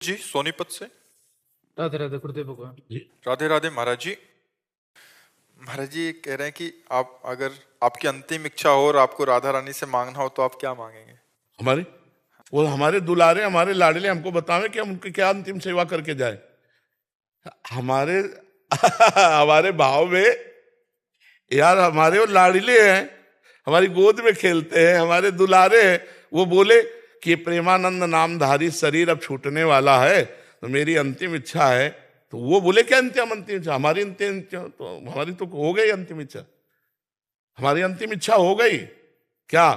जी सोनीपत से। राधे राधे गुरुदेव भगवान। राधे राधे महाराज जी। महाराज जी कह रहे हैं कि आप अगर आपकी अंतिम इच्छा हो और आपको राधा रानी से मांगना हो तो आप क्या मांगेंगे? हमारे वो हमारे दुलारे हमारे लाडले हमको बतावे कि हम उनकी क्या अंतिम सेवा करके जाए। हमारे हमारे भाव में यार हमारे वो लाडले हैं, हमारी गोद में खेलते हैं, हमारे दुलारे हैं। वो बोले कि प्रेमानंद नामधारी शरीर अब छूटने वाला है तो मेरी अंतिम इच्छा है, तो वो बोले क्या अंतिम इच्छा? हमारी अंतिम इच्छा तो हमारी तो हो गई अंतिम इच्छा, हमारी अंतिम इच्छा हो गई। क्या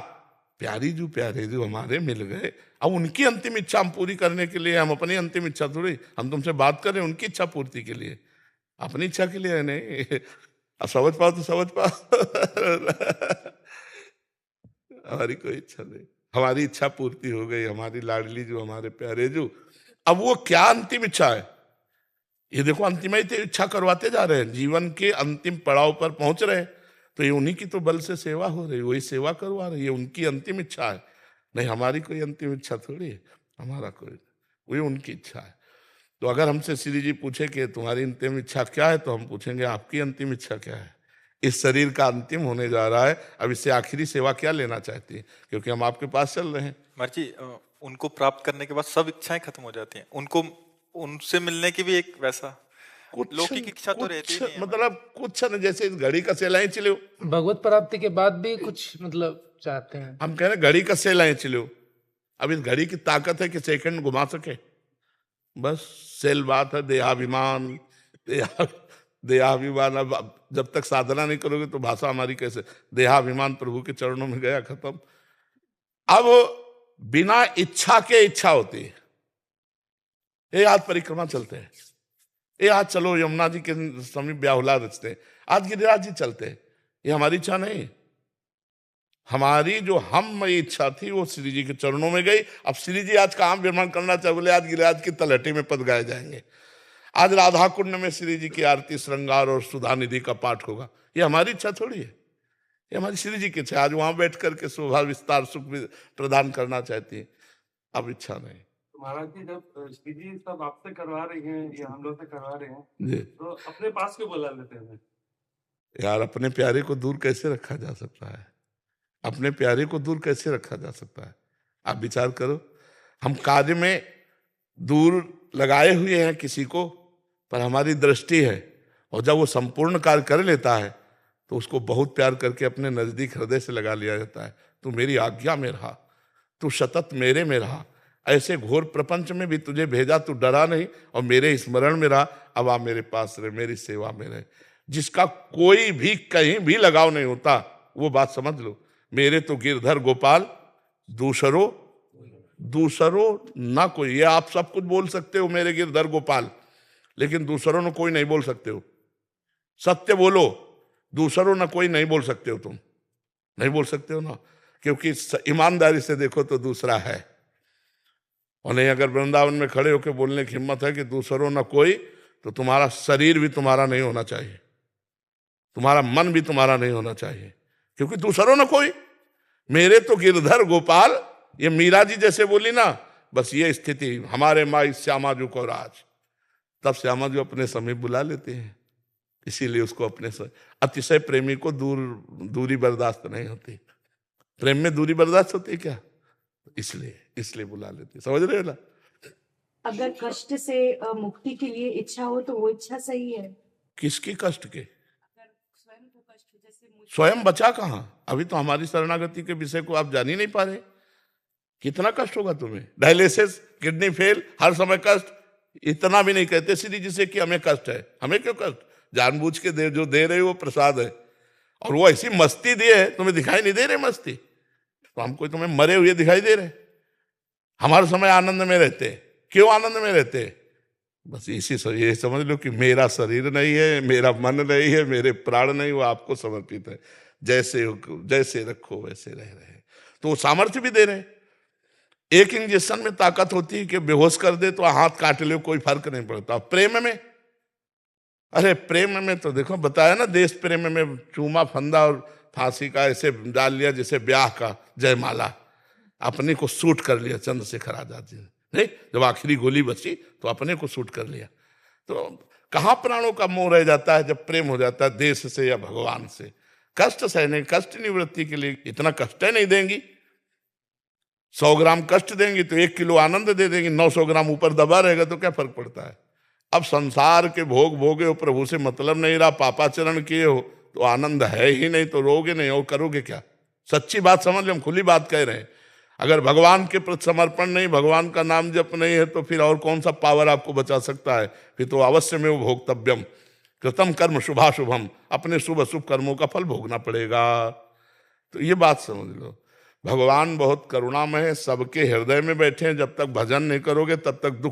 प्यारे जो हमारे मिल गए, अब उनकी अंतिम इच्छा हम पूरी करने के लिए, हम अपनी अंतिम इच्छा थोड़ी, हम तुमसे बात कर रहे हैं उनकी इच्छा पूर्ति के लिए, अपनी इच्छा के लिए नहीं। अब समझ पाओ तो समझ पाओ। हमारी कोई इच्छा नहीं, हमारी इच्छा पूर्ति हो गई। हमारी लाडली जो हमारे प्यारे जो, अब वो क्या अंतिम इच्छा है? ये देखो अंतिम इच्छा करवाते जा रहे हैं, जीवन के अंतिम पड़ाव पर पहुंच रहे हैं, तो ये उन्हीं की तो बल से सेवा हो रही, वही सेवा करवा रही है, उनकी अंतिम इच्छा है। नहीं हमारी कोई अंतिम इच्छा थोड़ी है, हमारा कोई, वही उनकी इच्छा है। तो अगर हमसे श्री जी पूछे कि तुम्हारी अंतिम इच्छा क्या है, तो हम पूछेंगे आपकी अंतिम इच्छा क्या है? इस शरीर का अंतिम होने जा रहा है, अब इससे आखिरी सेवा क्या लेना चाहती है? क्योंकि हम आपके पास चल रहे हैं। महाराज जी उनको प्राप्त करने के बाद सब इच्छाएं खत्म हो जाती हैं, उनको उनसे मिलने की भी एक वैसा लौकिक इच्छा तो रहती नहीं है। मतलब कुछ न, जैसे इस घड़ी का सेलाएं चलो, भगवत प्राप्ति के बाद भी कुछ मतलब चाहते हैं। हम कह रहे घड़ी का सेलाएं चलो, अब इस घड़ी की ताकत है कि सेकंड घुमा सके, बस सेल बात है। देहाभिमान देहाभिमान, अब जब तक साधना नहीं करोगे तो भाषा हमारी कैसे? देहाभिमान प्रभु के चरणों में गया, खत्म। अब बिना इच्छा के इच्छा होती है। ये आज परिक्रमा चलते हैं, ये आज चलो यमुना जी के समीप ब्याहुला रचते हैं, आज गिरिराज जी चलते हैं, ये हमारी इच्छा नहीं। हमारी जो हम इच्छा थी वो श्री जी के चरणों में गई। अब श्री जी आज कहाँ विमान करना चाहे, बोले आज गिरिराज की तलहटी में पद गाए जाएंगे, आज राधा कुंड में श्री जी की आरती श्रृंगार और सुधा निधि का पाठ होगा। ये हमारी इच्छा थोड़ी है, ये हमारी श्री जी की इच्छा। आज वहां बैठ करके शोभा विस्तार सुख प्रदान करना चाहती है, अब इच्छा नहीं। महाराज जी जब श्री जी सब आपसे करवा रही हैं या हम लोग से करवा रहे हैं जी, तो अपने पास क्यों बुला लेते हैं? यार अपने प्यारे को दूर कैसे रखा जा सकता है? अपने प्यारे को दूर कैसे रखा जा सकता है? आप विचार करो, हम कार्य में दूर लगाए हुए हैं किसी को, पर हमारी दृष्टि है, और जब वो संपूर्ण कार्य कर लेता है तो उसको बहुत प्यार करके अपने नजदीक हृदय से लगा लिया जाता है। तू मेरी आज्ञा में रहा, तू सतत मेरे में रहा, ऐसे घोर प्रपंच में भी तुझे भेजा, तू डरा नहीं और मेरे स्मरण में रहा। अब आप मेरे पास रहे, मेरी सेवा में रहे। जिसका कोई भी कहीं भी लगाव नहीं होता, वो बात समझ लो, मेरे तो गिरधर गोपाल दूसरो ना कोई। ये आप सब कुछ बोल सकते हो मेरे गिरधर गोपाल, लेकिन दूसरों ने कोई नहीं बोल सकते हो। सत्य बोलो, दूसरों ने कोई नहीं बोल सकते हो, तुम नहीं बोल सकते हो ना, क्योंकि ईमानदारी से देखो तो दूसरा है। और नहीं अगर वृंदावन में खड़े होकर बोलने की हिम्मत है कि दूसरों न कोई, तो तुम्हारा शरीर भी तुम्हारा नहीं होना चाहिए, तुम्हारा मन भी तुम्हारा नहीं होना चाहिए, क्योंकि दूसरों न कोई, मेरे तो गिरधर गोपाल। ये मीरा जी जैसे बोली ना, बस ये स्थिति हमारे माई श्यामा जी को राज, तब श्यामा जी अपने समीप बुला लेते हैं। इसीलिए उसको अपने अतिशय प्रेमी को दूरी बर्दाश्त नहीं होती। प्रेम में दूरी बर्दाश्त होती है क्या? इसलिए बुला लेते, समझ रहे हो ना? अगर कष्ट से मुक्ति के लिए इच्छा हो तो वो इच्छा सही है। किसकी कष्ट के? अगर स्वयं को कष्ट, जैसे स्वयं बचा कहाँ? अभी तो हमारी शरणागति के विषय को आप जान ही नहीं पा रहे। कितना कष्ट होगा तुम्हें, डायलिसिस, किडनी फेल, हर समय कष्ट। इतना भी नहीं कहते श्री जी से कि हमें कष्ट है। हमें क्यों कष्ट? जानबूझ के जो दे रहे वो प्रसाद है, और वो ऐसी मस्ती दिए है, तुम्हें दिखाई नहीं दे रहे मस्ती, तो हमको तुम्हें मरे हुए दिखाई दे रहे। हमारे समय आनंद में रहते, क्यों आनंद में रहते? बस इसी से ये समझ लो कि मेरा शरीर नहीं है, मेरा मन नहीं है, मेरे प्राण नहीं, वो आपको समर्पित है। जैसे रखो वैसे रह रहे, तो वो सामर्थ्य भी दे रहे। एक इंजेक्शन में ताकत होती है कि बेहोश कर दे तो हाथ काट ले, कोई फर्क नहीं पड़ता। प्रेम में, अरे प्रेम में तो देखो बताया ना, देश प्रेम में चूमा फंदा और फांसी का ऐसे डाल लिया जैसे ब्याह का जयमाला, अपने को सूट कर लिया चंद्रशेखर आजाद जी ने। नहीं, जब आखिरी गोली बची तो अपने को शूट कर लिया। तो कहाँ प्राणों का मोह रह जाता है जब प्रेम हो जाता है देश से या भगवान से। कष्ट सहने, कष्ट निवृत्ति के लिए इतना कष्ट नहीं देंगी। 100 ग्राम कष्ट देंगी तो 1 किलो आनंद दे देंगी, 900 ग्राम ऊपर दबा रहेगा तो क्या फर्क पड़ता है। अब संसार के भोग भोगे हो, प्रभु से मतलब नहीं रहा, पापाचरण किए हो तो आनंद है ही नहीं, तो रोगे नहीं और करोगे क्या। सच्ची बात समझ लो, हम खुली बात कह रहे हैं। अगर भगवान के प्रति समर्पण नहीं, भगवान का नाम जप नहीं है तो फिर और कौन सा पावर आपको बचा सकता है। फिर तो अवश्य में भोक्तव्यम कृतम कर्म शुभाशुभम, अपने शुभ अशुभ कर्मों का फल भोगना पड़ेगा। तो ये बात समझ लो। भगवान बहुत करुणामय है, सबके हृदय में बैठे हैं। जब तक भजन नहीं करोगे तब तक दुख